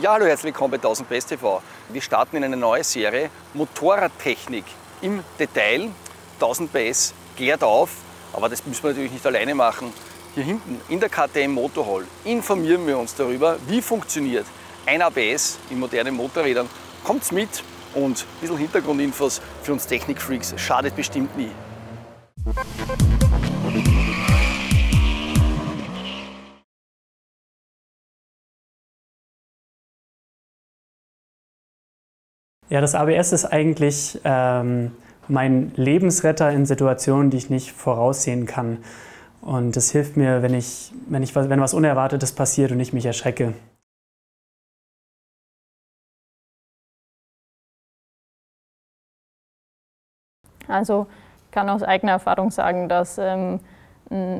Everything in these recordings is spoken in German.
Ja, hallo, herzlich willkommen bei 1000 PS TV. Wir starten in eine neue Serie Motorradtechnik im Detail. 1000 PS klärt auf, aber das müssen wir natürlich nicht alleine machen. Hier hinten in der KTM Motorhall informieren wir uns darüber, wie funktioniert ein ABS in modernen Motorrädern. Kommt's mit und ein bisschen Hintergrundinfos für uns Technikfreaks schadet bestimmt nie. Ja, das ABS ist eigentlich mein Lebensretter in Situationen, die ich nicht voraussehen kann. Und das hilft mir, wenn was Unerwartetes passiert und ich mich erschrecke. Also ich kann aus eigener Erfahrung sagen, dass ein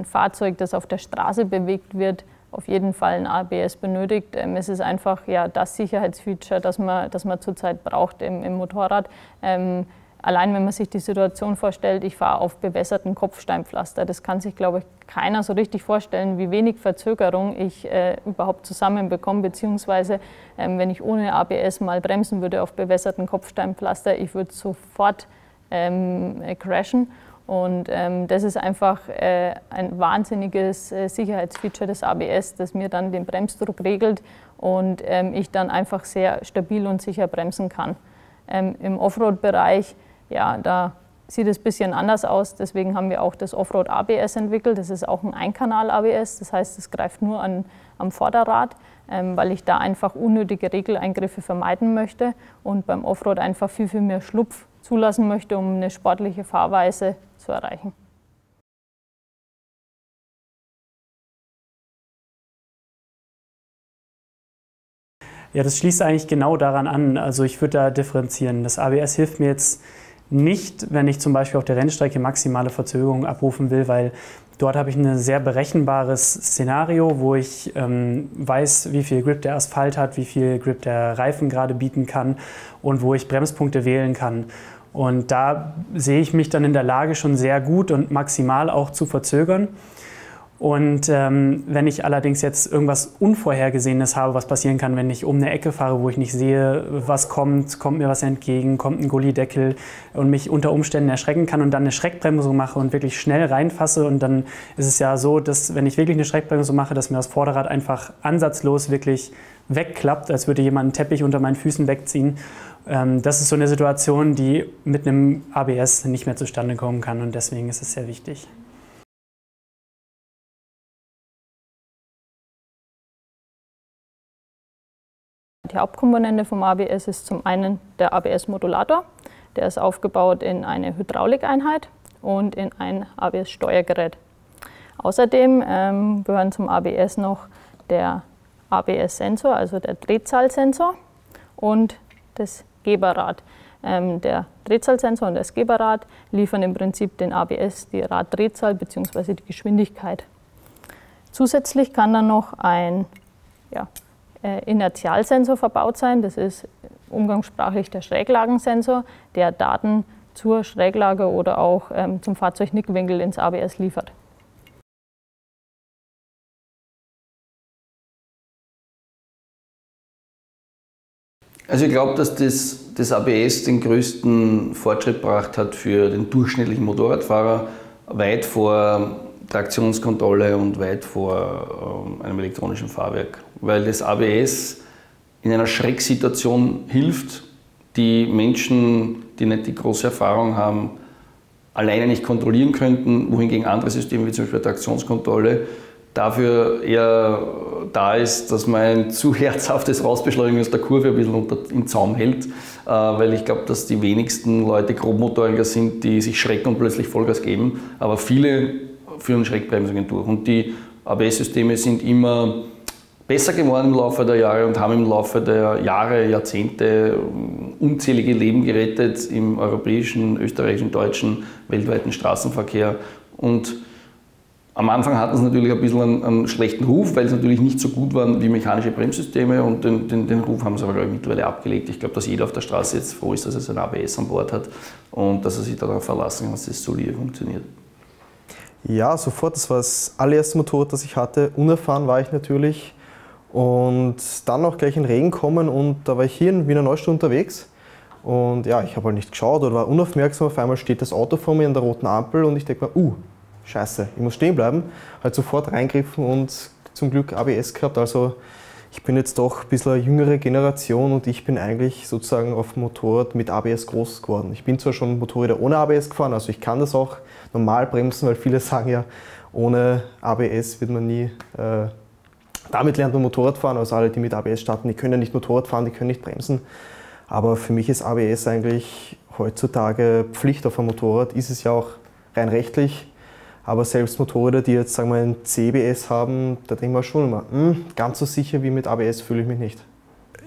Fahrzeug, das auf der Straße bewegt wird, auf jeden Fall ein ABS benötigt. Es ist einfach ja, das Sicherheitsfeature, das man zurzeit braucht im Motorrad. Allein wenn man sich die Situation vorstellt, ich fahre auf bewässerten Kopfsteinpflaster, das kann sich, glaube ich, keiner so richtig vorstellen, wie wenig Verzögerung ich überhaupt zusammenbekomme, beziehungsweise wenn ich ohne ABS mal bremsen würde auf bewässerten Kopfsteinpflaster, ich würde sofort crashen. Und das ist einfach ein wahnsinniges Sicherheitsfeature des ABS, das mir dann den Bremsdruck regelt und ich dann einfach sehr stabil und sicher bremsen kann. Im Offroad-Bereich, ja, da sieht es ein bisschen anders aus, deswegen haben wir auch das Offroad-ABS entwickelt. Das ist auch ein Einkanal-ABS, das heißt, es greift nur am Vorderrad, weil ich da einfach unnötige Regeleingriffe vermeiden möchte und beim Offroad einfach viel mehr Schlupf zulassen möchte, um eine sportliche Fahrweise zu erreichen. Ja, das schließt eigentlich genau daran an. Also ich würde da differenzieren. Das ABS hilft mir jetzt nicht, wenn ich zum Beispiel auf der Rennstrecke maximale Verzögerung abrufen will, weil dort habe ich ein sehr berechenbares Szenario, wo ich weiß, wie viel Grip der Asphalt hat, wie viel Grip der Reifen gerade bieten kann und wo ich Bremspunkte wählen kann. Und da sehe ich mich dann in der Lage, schon sehr gut und maximal auch zu verzögern. Und wenn ich allerdings jetzt irgendwas Unvorhergesehenes habe, was passieren kann, wenn ich um eine Ecke fahre, wo ich nicht sehe, was kommt mir was entgegen, kommt ein Gullideckel und mich unter Umständen erschrecken kann und dann eine Schreckbremsung mache und wirklich schnell reinfasse. Und dann ist es ja so, dass wenn ich wirklich eine Schreckbremsung mache, dass mir das Vorderrad einfach ansatzlos wirklich wegklappt, als würde jemand einen Teppich unter meinen Füßen wegziehen. Das ist so eine Situation, die mit einem ABS nicht mehr zustande kommen kann und deswegen ist es sehr wichtig. Die Hauptkomponente vom ABS ist zum einen der ABS-Modulator. Der ist aufgebaut in eine Hydraulikeinheit und in ein ABS-Steuergerät. Außerdem gehören zum ABS noch der ABS-Sensor, also der Drehzahlsensor und das Geberrad. Der Drehzahlsensor und das Geberrad liefern im Prinzip den ABS die Raddrehzahl bzw. die Geschwindigkeit. Zusätzlich kann dann noch ein Inertialsensor verbaut sein. Das ist umgangssprachlich der Schräglagensensor, der Daten zur Schräglage oder auch zum Fahrzeugnickwinkel ins ABS liefert. Also ich glaube, dass das ABS den größten Fortschritt gebracht hat für den durchschnittlichen Motorradfahrer, weit vor Traktionskontrolle und weit vor einem elektronischen Fahrwerk. Weil das ABS in einer Schrecksituation hilft, die Menschen, die nicht die große Erfahrung haben, alleine nicht kontrollieren könnten, wohingegen andere Systeme wie zum Beispiel Traktionskontrolle dafür eher da ist, dass man ein zu herzhaftes Rausbeschleunigen aus der Kurve ein bisschen im Zaum hält, weil ich glaube, dass die wenigsten Leute Grobmotoriker sind, die sich schrecken und plötzlich Vollgas geben, aber viele führen Schreckbremsungen durch und die ABS-Systeme sind immer besser geworden im Laufe der Jahre und haben im Laufe der Jahre, Jahrzehnte unzählige Leben gerettet im europäischen, österreichischen, deutschen, weltweiten Straßenverkehr. Und am Anfang hatten sie natürlich ein bisschen einen schlechten Ruf, weil sie natürlich nicht so gut waren wie mechanische Bremssysteme und den Ruf haben sie aber mittlerweile abgelegt. Ich glaube, dass jeder auf der Straße jetzt froh ist, dass er sein ABS an Bord hat und dass er sich darauf verlassen kann, dass das solide funktioniert. Ja, sofort. Das war das allererste Motorrad, das ich hatte. Unerfahren war ich natürlich Und dann noch gleich in Regen kommen und da war ich hier in Wiener Neustadt unterwegs. Und ja, ich habe halt nicht geschaut oder war unaufmerksam. Auf einmal steht das Auto vor mir an der roten Ampel und ich denke mir, scheiße, ich muss stehen bleiben. Halt sofort reingriffen und zum Glück ABS gehabt. Also ich bin jetzt doch ein bisschen eine jüngere Generation und ich bin eigentlich sozusagen auf dem Motorrad mit ABS groß geworden. Ich bin zwar schon Motorräder ohne ABS gefahren, also ich kann das auch normal bremsen, weil viele sagen ja, ohne ABS wird man nie, damit lernt man Motorrad fahren. Also alle, die mit ABS starten, die können ja nicht Motorrad fahren, die können nicht bremsen. Aber für mich ist ABS eigentlich heutzutage Pflicht auf einem Motorrad, ist es ja auch rein rechtlich. Aber selbst Motorräder, die jetzt sagen wir ein CBS haben, da denken wir schon immer, ganz so sicher wie mit ABS fühle ich mich nicht.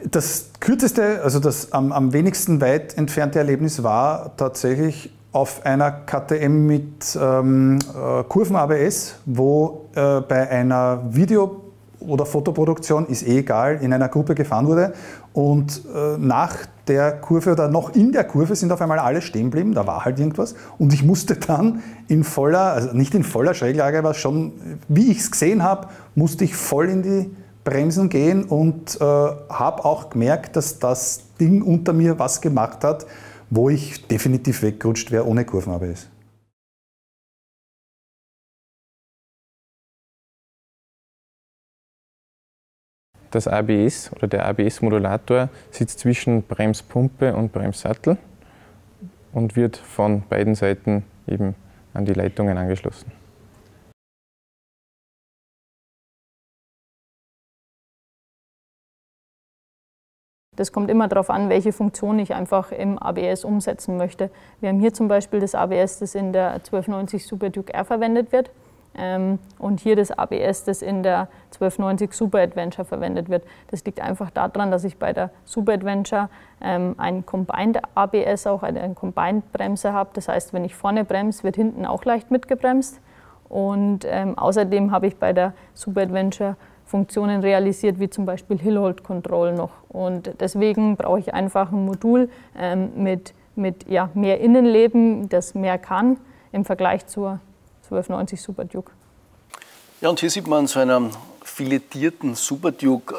Das kürzeste, also das am wenigsten weit entfernte Erlebnis war tatsächlich auf einer KTM mit Kurven-ABS, wo bei einer Video- oder Fotoproduktion, ist eh egal, in einer Gruppe gefahren wurde und nach der Kurve oder noch in der Kurve sind auf einmal alle stehen geblieben, da war halt irgendwas und ich musste dann in voller, also nicht in voller Schräglage, aber schon, wie ich es gesehen habe, musste ich voll in die Bremsen gehen und habe auch gemerkt, dass das Ding unter mir was gemacht hat, wo ich definitiv weggerutscht wäre ohne Kurven-ABS. Das ABS oder der ABS-Modulator sitzt zwischen Bremspumpe und Bremssattel und wird von beiden Seiten eben an die Leitungen angeschlossen. Das kommt immer darauf an, welche Funktion ich einfach im ABS umsetzen möchte. Wir haben hier zum Beispiel das ABS, das in der 1290 Super Duke R verwendet wird. Und hier das ABS, das in der 1290 Super Adventure verwendet wird. Das liegt einfach daran, dass ich bei der Super Adventure ein Combined ABS, auch eine Combined Bremse habe. Das heißt, wenn ich vorne bremse, wird hinten auch leicht mitgebremst. Und außerdem habe ich bei der Super Adventure Funktionen realisiert, wie zum Beispiel Hill Hold Control noch. Und deswegen brauche ich einfach ein Modul mit mehr Innenleben, das mehr kann im Vergleich zur 1290 Super Duke. Ja, und hier sieht man so einen filetierten Super Duke,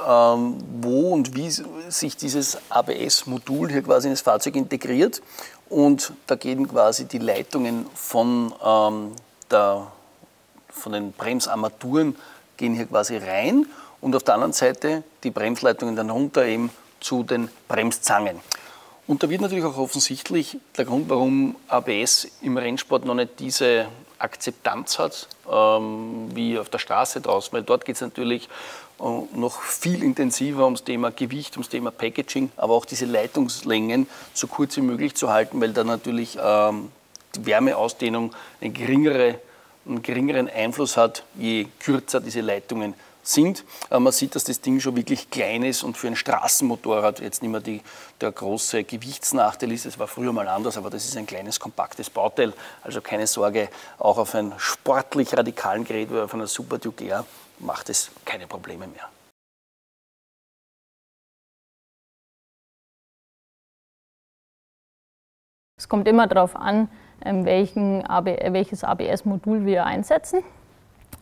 wo und wie sich dieses ABS-Modul hier quasi in das Fahrzeug integriert. Und da gehen quasi die Leitungen von den Bremsarmaturen gehen hier quasi rein und auf der anderen Seite die Bremsleitungen dann runter eben zu den Bremszangen. Und da wird natürlich auch offensichtlich der Grund, warum ABS im Rennsport noch nicht diese Akzeptanz hat, wie auf der Straße draußen, weil dort geht es natürlich noch viel intensiver ums Thema Gewicht, ums Thema Packaging, aber auch diese Leitungslängen so kurz wie möglich zu halten, weil da natürlich die Wärmeausdehnung einen geringeren Einfluss hat, je kürzer diese Leitungen sind. Man sieht, dass das Ding schon wirklich klein ist und für ein Straßenmotorrad jetzt nicht mehr der große Gewichtsnachteil ist. Das war früher mal anders, aber das ist ein kleines, kompaktes Bauteil. Also keine Sorge, auch auf einem sportlich radikalen Gerät wie auf einer Super Duke R macht es keine Probleme mehr. Es kommt immer darauf an, welches ABS-Modul wir einsetzen.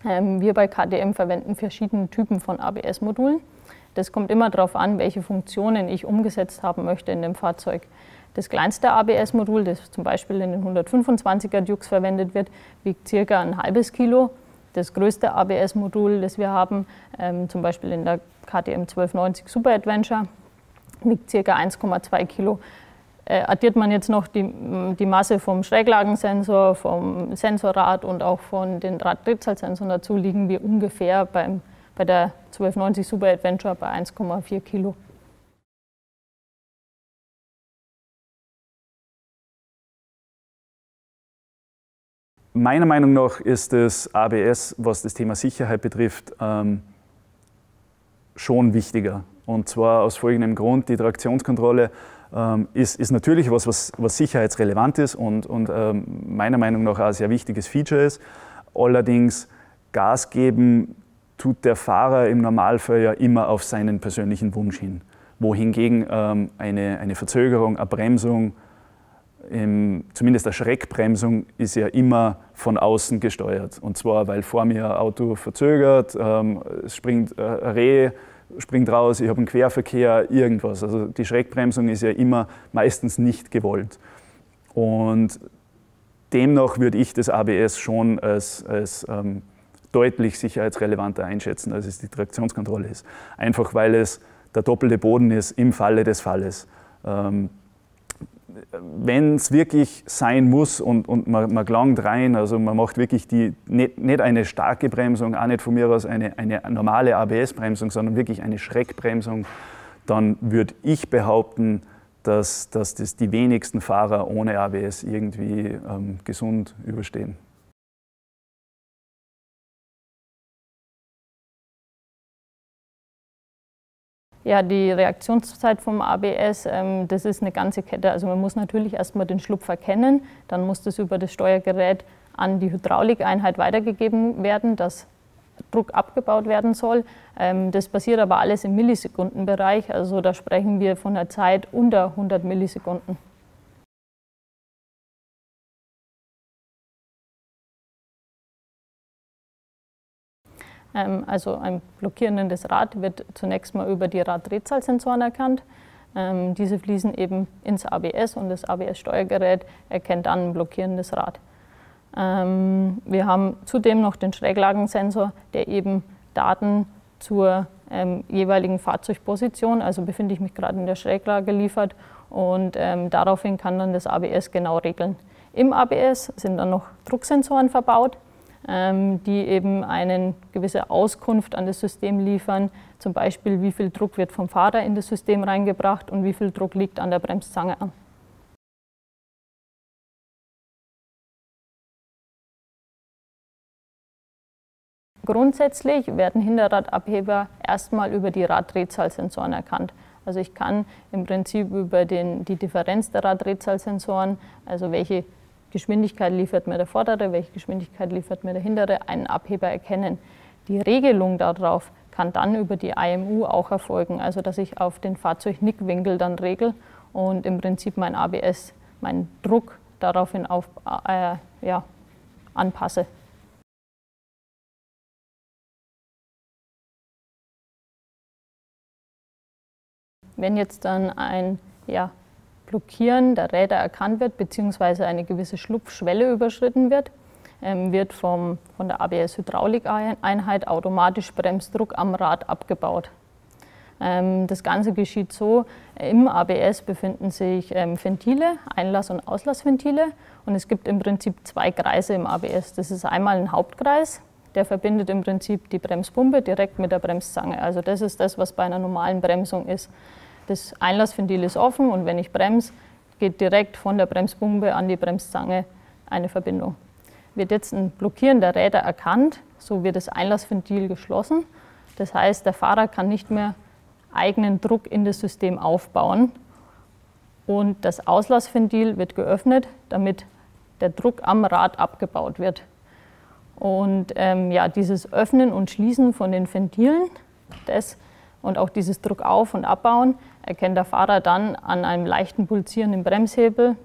Wir bei KTM verwenden verschiedene Typen von ABS-Modulen. Das kommt immer darauf an, welche Funktionen ich umgesetzt haben möchte in dem Fahrzeug. Das kleinste ABS-Modul, das zum Beispiel in den 125er Dukes verwendet wird, wiegt ca. ein halbes Kilo. Das größte ABS-Modul, das wir haben, zum Beispiel in der KTM 1290 Super Adventure, wiegt ca. 1,2 Kilo. Addiert man jetzt noch die Masse vom Schräglagensensor, vom Sensorrad und auch von den Drahtdrehzahlsensoren dazu, liegen wir ungefähr bei der 1290 Super Adventure bei 1,4 Kilo. Meiner Meinung nach ist das ABS, was das Thema Sicherheit betrifft, schon wichtiger. Und zwar aus folgendem Grund: Die Traktionskontrolle ist natürlich was sicherheitsrelevant ist und meiner Meinung nach auch ein sehr wichtiges Feature ist. Allerdings Gas geben tut der Fahrer im Normalfall ja immer auf seinen persönlichen Wunsch hin. Wohingegen eine Verzögerung, eine Bremsung, zumindest eine Schreckbremsung ist ja immer von außen gesteuert. Und zwar, weil vor mir ein Auto verzögert, es springt ein Reh springt raus, ich habe einen Querverkehr, irgendwas. Also die Schreckbremsung ist ja immer meistens nicht gewollt. Und demnach würde ich das ABS schon als deutlich sicherheitsrelevanter einschätzen, als es die Traktionskontrolle ist. Einfach weil es der doppelte Boden ist im Falle des Falles. Wenn es wirklich sein muss und man gelangt rein, also man macht wirklich nicht eine starke Bremsung, auch nicht von mir aus eine normale ABS-Bremsung, sondern wirklich eine Schreckbremsung, dann würde ich behaupten, dass das die wenigsten Fahrer ohne ABS irgendwie gesund überstehen. Ja, die Reaktionszeit vom ABS, das ist eine ganze Kette. Also man muss natürlich erstmal den Schlupf erkennen, dann muss das über das Steuergerät an die Hydraulikeinheit weitergegeben werden, dass Druck abgebaut werden soll. Das passiert aber alles im Millisekundenbereich, also da sprechen wir von einer Zeit unter 100 Millisekunden. Also ein blockierendes Rad wird zunächst mal über die Raddrehzahlsensoren erkannt. Diese fließen eben ins ABS und das ABS-Steuergerät erkennt dann ein blockierendes Rad. Wir haben zudem noch den Schräglagensensor, der eben Daten zur jeweiligen Fahrzeugposition, also befinde ich mich gerade in der Schräglage, liefert und daraufhin kann dann das ABS genau regeln. Im ABS sind dann noch Drucksensoren verbaut, die eben eine gewisse Auskunft an das System liefern, zum Beispiel wie viel Druck wird vom Fahrer in das System reingebracht und wie viel Druck liegt an der Bremszange an. Grundsätzlich werden Hinterradabheber erstmal über die Raddrehzahlsensoren erkannt. Also ich kann im Prinzip über die Differenz der Raddrehzahlsensoren, also welche Geschwindigkeit liefert mir der vordere, welche Geschwindigkeit liefert mir der hintere, einen Abheber erkennen. Die Regelung darauf kann dann über die IMU auch erfolgen, also dass ich auf den Fahrzeugnickwinkel dann regel und im Prinzip mein ABS, meinen Druck daraufhin anpasse. Wenn jetzt dann ein Blockieren der Räder erkannt wird, beziehungsweise eine gewisse Schlupfschwelle überschritten wird, wird von der ABS-Hydraulikeinheit automatisch Bremsdruck am Rad abgebaut. Das Ganze geschieht so, im ABS befinden sich Ventile, Einlass- und Auslassventile und es gibt im Prinzip zwei Kreise im ABS. Das ist einmal ein Hauptkreis, der verbindet im Prinzip die Bremspumpe direkt mit der Bremszange. Also das ist das, was bei einer normalen Bremsung ist. Das Einlassventil ist offen und wenn ich bremse, geht direkt von der Bremspumpe an die Bremszange eine Verbindung. Wird jetzt ein Blockieren der Räder erkannt, so wird das Einlassventil geschlossen. Das heißt, der Fahrer kann nicht mehr eigenen Druck in das System aufbauen und das Auslassventil wird geöffnet, damit der Druck am Rad abgebaut wird. Und dieses Öffnen und Schließen von den Ventilen, und auch dieses Druck auf- und abbauen, erkennt der Fahrer dann an einem leichten Pulsieren im Bremshebel.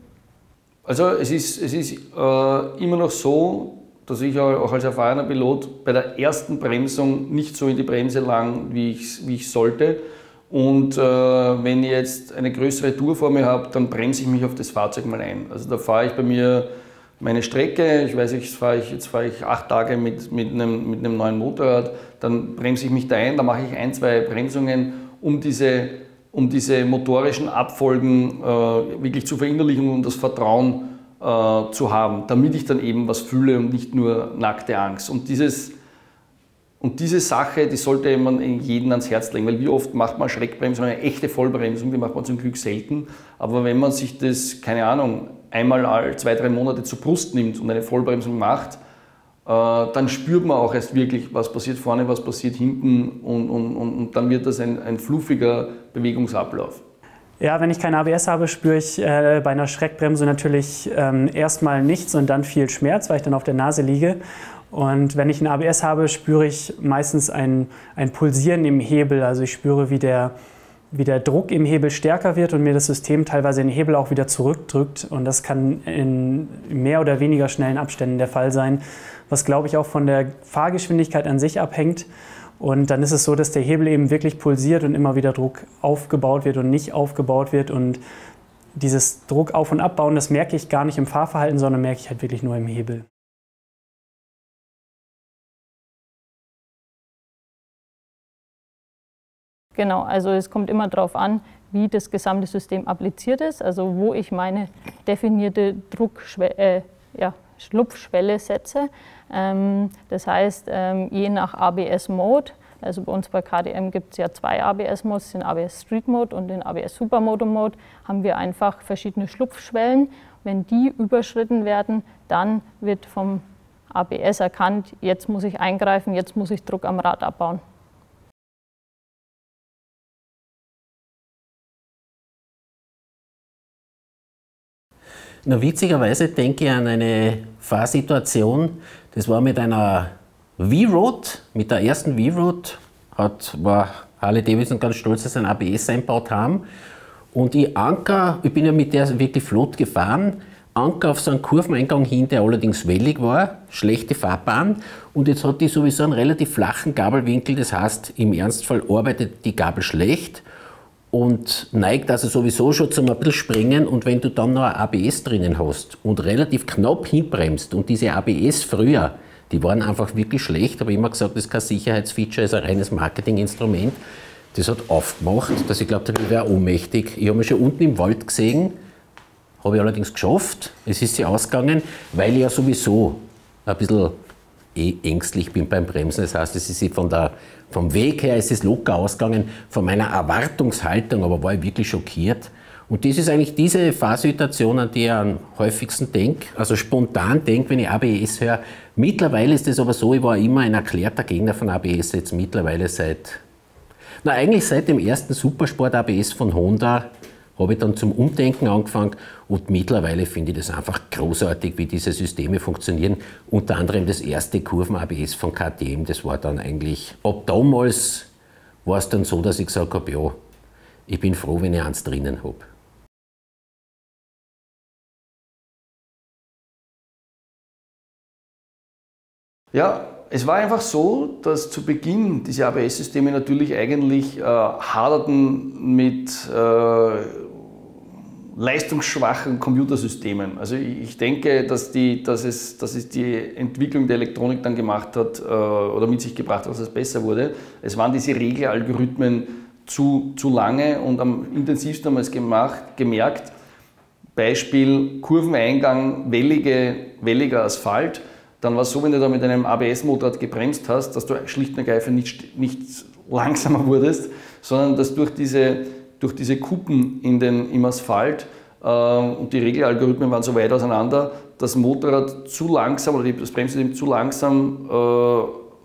Also es ist immer noch so, dass ich auch als erfahrener Pilot bei der ersten Bremsung nicht so in die Bremse lang, wie ich sollte. Und wenn ich jetzt eine größere Tour vor mir habe, dann bremse ich mich auf das Fahrzeug mal ein. Also da fahre ich bei mir meine Strecke, ich weiß, jetzt fahre ich 8 Tage mit einem neuen Motorrad, dann bremse ich mich da ein, da mache ich 1, 2 Bremsungen, um diese motorischen Abfolgen wirklich zu verinnerlichen und das Vertrauen zu haben, damit ich dann eben was fühle und nicht nur nackte Angst. Und diese Sache, die sollte man jedem ans Herz legen, weil wie oft macht man Schreckbremsung, eine echte Vollbremsung, die macht man zum Glück selten, aber wenn man sich das, keine Ahnung, einmal alle 2, 3 Monate zur Brust nimmt und eine Vollbremsung macht, dann spürt man auch erst wirklich, was passiert vorne, was passiert hinten und dann wird das ein fluffiger Bewegungsablauf. Ja, wenn ich kein ABS habe, spüre ich bei einer Schreckbremse natürlich erstmal nichts und dann viel Schmerz, weil ich dann auf der Nase liege. Und wenn ich ein ABS habe, spüre ich meistens ein Pulsieren im Hebel. Also ich spüre, wie der Druck im Hebel stärker wird und mir das System teilweise den Hebel auch wieder zurückdrückt. Und das kann in mehr oder weniger schnellen Abständen der Fall sein, was, glaube ich, auch von der Fahrgeschwindigkeit an sich abhängt. Und dann ist es so, dass der Hebel eben wirklich pulsiert und immer wieder Druck aufgebaut wird und nicht aufgebaut wird. Und dieses Druck auf- und abbauen, das merke ich gar nicht im Fahrverhalten, sondern merke ich halt wirklich nur im Hebel. Genau, also es kommt immer darauf an, wie das gesamte System appliziert ist, also wo ich meine definierte Schlupfschwelle setze. Das heißt, je nach ABS-Mode, also bei uns bei KTM gibt es ja 2 ABS-Modes, den ABS Street Mode und den ABS Supermoto Mode, haben wir einfach verschiedene Schlupfschwellen. Wenn die überschritten werden, dann wird vom ABS erkannt, jetzt muss ich eingreifen, jetzt muss ich Druck am Rad abbauen. Na, witzigerweise denke ich an eine Fahrsituation, das war mit einer V-Road, mit der ersten V-Road war Harley Davidson ganz stolz, dass sie ein ABS eingebaut haben. Und ich bin ja mit der wirklich flott gefahren, Anker auf so einen Kurveneingang hin, der allerdings wellig war, schlechte Fahrbahn. Und jetzt hat die sowieso einen relativ flachen Gabelwinkel, das heißt, im Ernstfall arbeitet die Gabel schlecht und neigt also sowieso schon zum ein bisschen Springen. Und wenn du dann noch ein ABS drinnen hast und relativ knapp hinbremst und diese ABS früher, die waren einfach wirklich schlecht, habe ich immer gesagt, das ist kein Sicherheitsfeature, ist ein reines Marketinginstrument. Das hat aufgemacht, dass ich glaube, ich wäre ohnmächtig. Ich habe mich schon unten im Wald gesehen, habe ich allerdings geschafft. Es ist sie ausgegangen, weil ich ja sowieso ein bisschen ängstlich bin beim Bremsen. Das heißt, es ist vom Weg her ist es locker ausgegangen, von meiner Erwartungshaltung, aber war ich wirklich schockiert. Und das ist eigentlich diese Fahrsituation, an die ich am häufigsten denke, also spontan denke, wenn ich ABS höre. Mittlerweile ist es aber so, ich war immer ein erklärter Gegner von ABS, jetzt mittlerweile eigentlich seit dem ersten Supersport ABS von Honda habe ich dann zum Umdenken angefangen und mittlerweile finde ich das einfach großartig, wie diese Systeme funktionieren. Unter anderem das erste Kurven-ABS von KTM, das war dann eigentlich, ab damals war es dann so, dass ich gesagt habe, ja, ich bin froh, wenn ich eins drinnen habe. Ja, es war einfach so, dass zu Beginn diese ABS-Systeme natürlich eigentlich haderten mit leistungsschwachen Computersystemen. Also ich denke, dass es die Entwicklung der Elektronik dann gemacht hat oder mit sich gebracht hat, dass es besser wurde. Es waren diese Regelalgorithmen zu lange und am intensivsten haben wir es gemerkt, Beispiel Kurveneingang, welliger Asphalt. Dann war es so, wenn du da mit einem ABS-Motorrad gebremst hast, dass du schlicht und ergreifend nicht langsamer wurdest, sondern dass durch diese Kuppen im Asphalt und die Regelalgorithmen waren so weit auseinander, das Motorrad zu langsam oder das Bremssystem zu langsam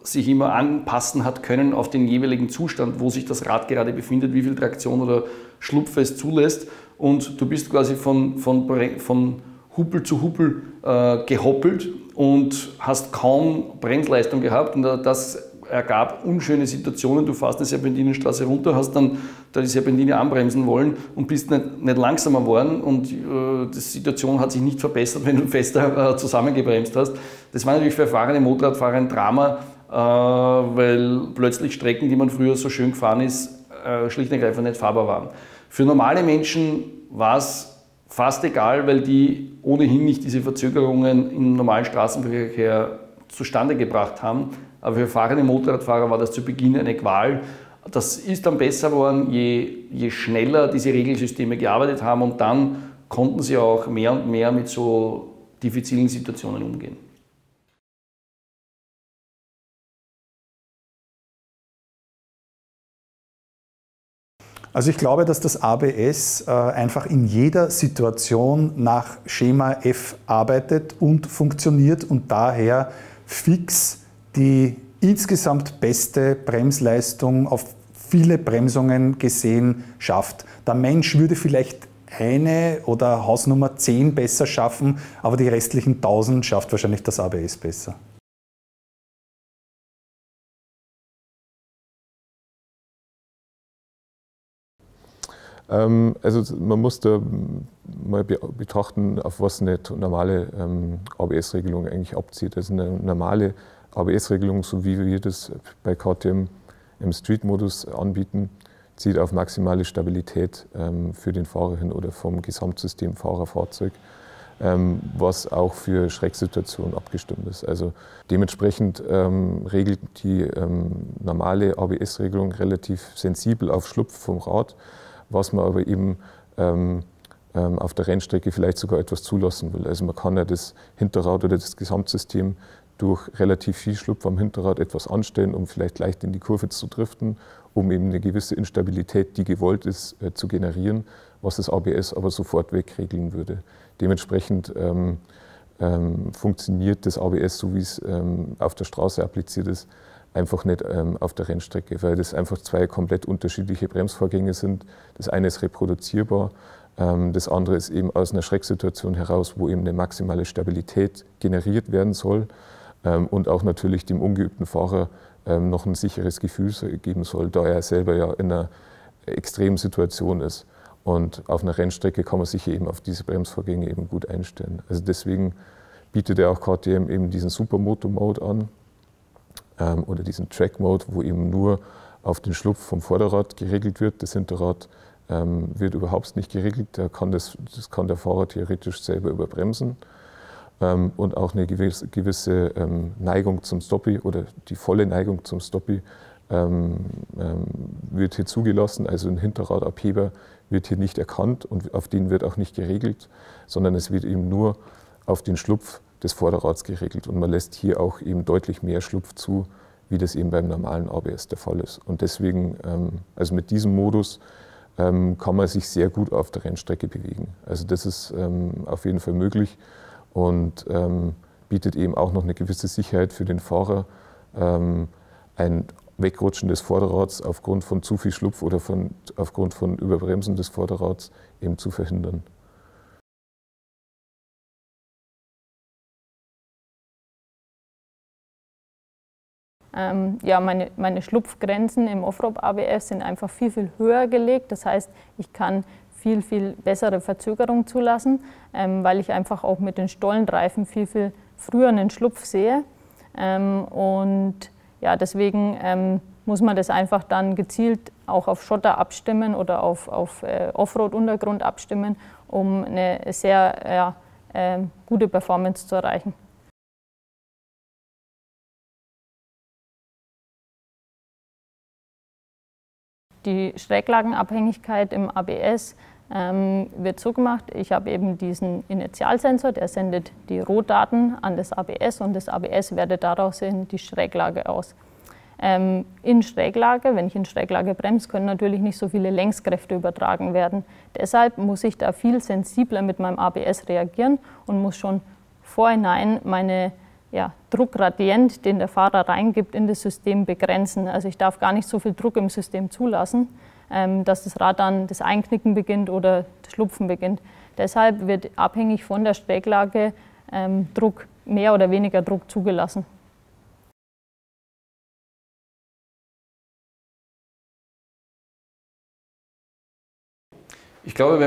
sich immer anpassen hat können auf den jeweiligen Zustand, wo sich das Rad gerade befindet, wie viel Traktion oder Schlupfe es zulässt. Und du bist quasi von Huppel zu Huppel gehoppelt und hast kaum Bremsleistung gehabt. Und das ergab unschöne Situationen. Du fährst eine Serpentinenstraße runter, hast dann da die Serpentine anbremsen wollen und bist nicht langsamer geworden. Und die Situation hat sich nicht verbessert, wenn du fester zusammengebremst hast. Das war natürlich für erfahrene Motorradfahrer ein Drama, weil plötzlich Strecken, die man früher so schön gefahren ist, schlicht und ergreifend nicht fahrbar waren. Für normale Menschen war es fast egal, weil die ohnehin nicht diese Verzögerungen im normalen Straßenverkehr zustande gebracht haben. Aber für erfahrene Motorradfahrer war das zu Beginn eine Qual. Das ist dann besser geworden, je schneller diese Regelsysteme gearbeitet haben und dann konnten sie auch mehr und mehr mit so diffizilen Situationen umgehen. Also ich glaube, dass das ABS einfach in jeder Situation nach Schema F arbeitet und funktioniert und daher fix die insgesamt beste Bremsleistung auf viele Bremsungen gesehen schafft. Der Mensch würde vielleicht eine oder Hausnummer 10 besser schaffen, aber die restlichen 1000 schafft wahrscheinlich das ABS besser. Also man muss da mal betrachten, auf was eine normale ABS-Regelung eigentlich abzieht. Also eine normale ABS-Regelung, so wie wir das bei KTM im Street-Modus anbieten, zielt auf maximale Stabilität für den Fahrer hin oder vom Gesamtsystem Fahrer-Fahrzeug, was auch für Schrecksituationen abgestimmt ist. Also dementsprechend regelt die normale ABS-Regelung relativ sensibel auf Schlupf vom Rad, was man aber eben auf der Rennstrecke vielleicht sogar etwas zulassen will. Also man kann ja das Hinterrad oder das Gesamtsystem durch relativ viel Schlupf am Hinterrad etwas anstellen, um vielleicht leicht in die Kurve zu driften, um eben eine gewisse Instabilität, die gewollt ist, zu generieren, was das ABS aber sofort wegregeln würde. Dementsprechend funktioniert das ABS, so wie es auf der Straße appliziert ist, einfach nicht auf der Rennstrecke, weil das einfach zwei komplett unterschiedliche Bremsvorgänge sind. Das eine ist reproduzierbar, das andere ist eben aus einer Schrecksituation heraus, wo eben eine maximale Stabilität generiert werden soll und auch natürlich dem ungeübten Fahrer noch ein sicheres Gefühl geben soll, da er selber ja in einer extremen Situation ist. Und auf einer Rennstrecke kann man sich eben auf diese Bremsvorgänge eben gut einstellen. Also deswegen bietet ja auch KTM eben diesen Supermoto-Mode an oder diesen Track-Mode, wo eben nur auf den Schlupf vom Vorderrad geregelt wird. Das Hinterrad wird überhaupt nicht geregelt. Das kann der Fahrer theoretisch selber überbremsen. Und auch eine gewisse Neigung zum Stoppie oder die volle Neigung zum Stoppie wird hier zugelassen. Also ein Hinterradabheber wird hier nicht erkannt und auf den wird auch nicht geregelt, sondern es wird eben nur auf den Schlupf des Vorderrads geregelt. Und man lässt hier auch eben deutlich mehr Schlupf zu, wie das eben beim normalen ABS der Fall ist. Und deswegen, also mit diesem Modus, kann man sich sehr gut auf der Rennstrecke bewegen. Also das ist auf jeden Fall möglich und bietet eben auch noch eine gewisse Sicherheit für den Fahrer, ein Wegrutschen des Vorderrads aufgrund von zu viel Schlupf oder aufgrund von Überbremsen des Vorderrads eben zu verhindern. Ja, meine Schlupfgrenzen im Offroad-ABS sind einfach viel, viel höher gelegt. Das heißt, ich kann viel, viel bessere Verzögerung zulassen, weil ich einfach auch mit den Stollenreifen viel, viel früher einen Schlupf sehe. Und ja, deswegen muss man das einfach dann gezielt auch auf Schotter abstimmen oder auf Offroad-Untergrund abstimmen, um eine sehr gute Performance zu erreichen. Die Schräglagenabhängigkeit im ABS wird so gemacht, ich habe eben diesen Initialsensor, der sendet die Rohdaten an das ABS und das ABS wertet daraus die Schräglage aus. In Schräglage, wenn ich in Schräglage bremse, können natürlich nicht so viele Längskräfte übertragen werden. Deshalb muss ich da viel sensibler mit meinem ABS reagieren und muss schon vorhinein meine Druckgradient, den der Fahrer reingibt, in das System begrenzen. Also ich darf gar nicht so viel Druck im System zulassen, dass das Rad dann das Einknicken beginnt oder das Schlupfen beginnt. Deshalb wird abhängig von der Schräglage mehr oder weniger Druck zugelassen. Ich glaube,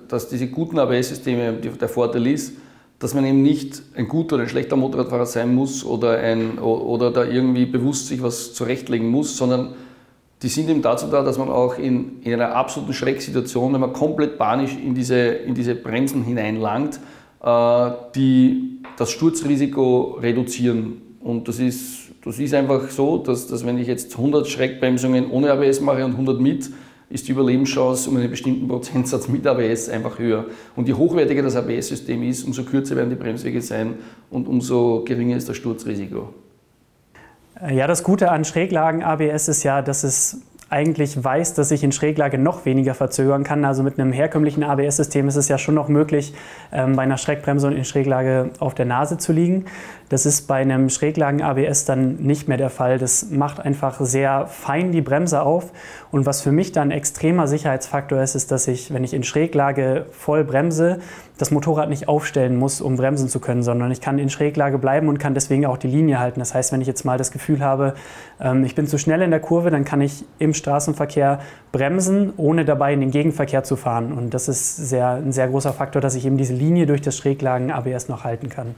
dass diese guten ABS-Systeme, der Vorteil ist, dass man eben nicht ein guter oder ein schlechter Motorradfahrer sein muss oder da irgendwie bewusst sich was zurechtlegen muss, sondern die sind eben dazu da, dass man auch in einer absoluten Schrecksituation, wenn man komplett panisch in diese Bremsen hineinlangt, das Sturzrisiko reduzieren. Und das ist einfach so, dass wenn ich jetzt 100 Schreckbremsungen ohne ABS mache und 100 mit, ist die Überlebenschance um einen bestimmten Prozentsatz mit ABS einfach höher. Und je hochwertiger das ABS-System ist, umso kürzer werden die Bremswege sein und umso geringer ist das Sturzrisiko. Ja, das Gute an Schräglagen-ABS ist ja, dass es eigentlich weiß, dass ich in Schräglage noch weniger verzögern kann. Also mit einem herkömmlichen ABS-System ist es ja schon noch möglich, bei einer Schrägbremsung in Schräglage auf der Nase zu liegen. Das ist bei einem Schräglagen-ABS dann nicht mehr der Fall. Das macht einfach sehr fein die Bremse auf. Und was für mich dann ein extremer Sicherheitsfaktor ist, ist, dass ich, wenn ich in Schräglage voll bremse, das Motorrad nicht aufstellen muss, um bremsen zu können, sondern ich kann in Schräglage bleiben und kann deswegen auch die Linie halten. Das heißt, wenn ich jetzt mal das Gefühl habe, ich bin zu schnell in der Kurve, dann kann ich im Straßenverkehr bremsen, ohne dabei in den Gegenverkehr zu fahren. Und das ist ein sehr großer Faktor, dass ich eben diese Linie durch das Schräglagen-ABS noch halten kann.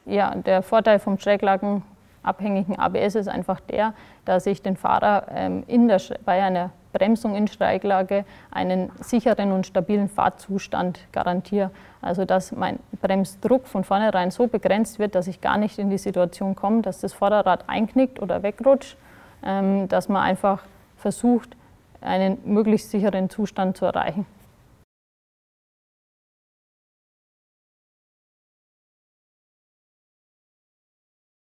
Ja, der Vorteil vom Schräglagen abhängigen ABS ist einfach der, dass ich den Fahrer bei einer Bremsung in Steiglage einen sicheren und stabilen Fahrzustand garantiere. Also dass mein Bremsdruck von vornherein so begrenzt wird, dass ich gar nicht in die Situation komme, dass das Vorderrad einknickt oder wegrutscht, dass man einfach versucht, einen möglichst sicheren Zustand zu erreichen.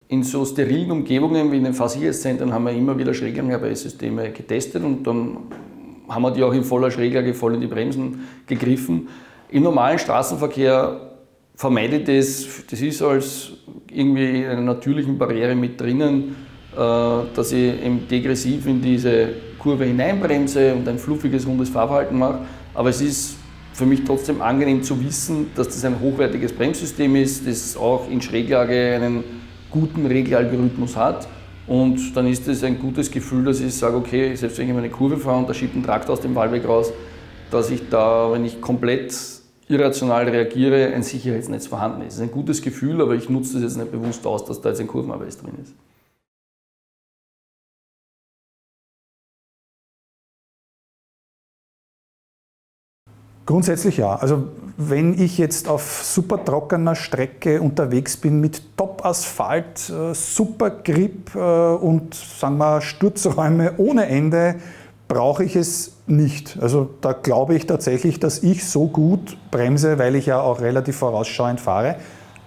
In so sterilen Umgebungen wie in den Fahrsicherheitszentren haben wir immer wieder Schräglagen-ABS-Systeme getestet und dann haben wir die auch in voller Schräglage voll in die Bremsen gegriffen. Im normalen Straßenverkehr vermeidet das ist als irgendwie in einer natürlichen Barriere mit drinnen, dass ich eben degressiv in diese Kurve hineinbremse und ein fluffiges, rundes Fahrverhalten mache. Aber es ist für mich trotzdem angenehm zu wissen, dass das ein hochwertiges Bremssystem ist, das auch in Schräglage einen guten Regelalgorithmus hat. Und dann ist es ein gutes Gefühl, dass ich sage, okay, selbst wenn ich meine Kurve fahre und da schiebt ein Traktor aus dem Wallweg raus, dass ich da, wenn ich komplett irrational reagiere, ein Sicherheitsnetz vorhanden ist. Das ist ein gutes Gefühl, aber ich nutze das jetzt nicht bewusst aus, dass da jetzt ein Kurven-ABS drin ist. Grundsätzlich ja. Also wenn ich jetzt auf super trockener Strecke unterwegs bin mit Top-Asphalt, super Grip und sagen wir Sturzräume ohne Ende, brauche ich es nicht. Also da glaube ich tatsächlich, dass ich so gut bremse, weil ich ja auch relativ vorausschauend fahre.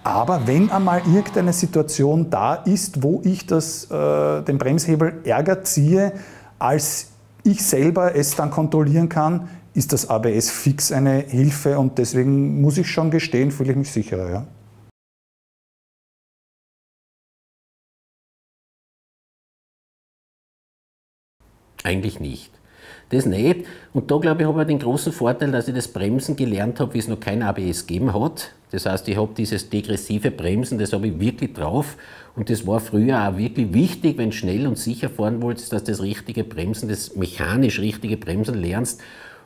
Aber wenn einmal irgendeine Situation da ist, wo ich den Bremshebel ärger ziehe, als ich selber es dann kontrollieren kann, ist das ABS fix eine Hilfe und deswegen muss ich schon gestehen, fühle ich mich sicherer. Ja. Eigentlich nicht. Das nicht. Und da glaube ich, habe ich den großen Vorteil, dass ich das Bremsen gelernt habe, wie es noch kein ABS gegeben hat. Das heißt, ich habe dieses degressive Bremsen, das habe ich wirklich drauf. Und das war früher auch wirklich wichtig, wenn du schnell und sicher fahren wolltest, dass das richtige Bremsen, das mechanisch richtige Bremsen lernst.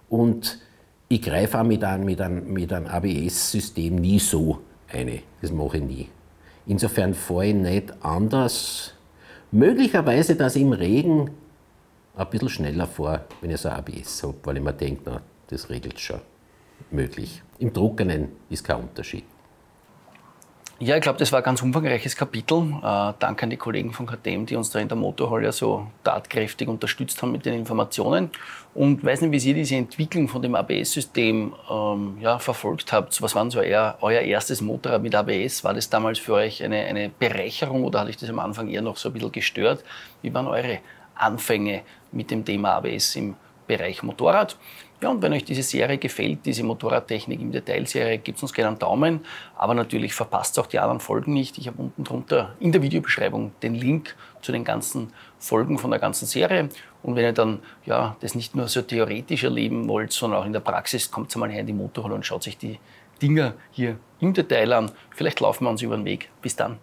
Und ich greife auch mit einem ABS-System nie so eine. Das mache ich nie. Insofern fahre ich nicht anders. Möglicherweise, dass ich im Regen ein bisschen schneller fahre, wenn ich so ein ABS habe, weil ich mir denke, na, das regelt schon möglich. Im Trockenen ist kein Unterschied. Ja, ich glaube, das war ein ganz umfangreiches Kapitel. Danke an die Kollegen von KTM, die uns da in der Motorhall ja so tatkräftig unterstützt haben mit den Informationen. Und ich weiß nicht, wie ihr diese Entwicklung von dem ABS-System verfolgt habt. Was war denn so euer erstes Motorrad mit ABS? War das damals für euch eine Bereicherung oder hat euch das am Anfang eher noch so ein bisschen gestört? Wie waren eure Anfänge mit dem Thema ABS im Bereich Motorrad? Ja, und wenn euch diese Serie gefällt, diese Motorradtechnik im Detailserie, gebt uns gerne einen Daumen. Aber natürlich verpasst auch die anderen Folgen nicht. Ich habe unten drunter in der Videobeschreibung den Link zu den ganzen Folgen von der ganzen Serie. Und wenn ihr dann das nicht nur so theoretisch erleben wollt, sondern auch in der Praxis, kommt mal her in die Motorhall und schaut sich die Dinger hier im Detail an. Vielleicht laufen wir uns über den Weg. Bis dann.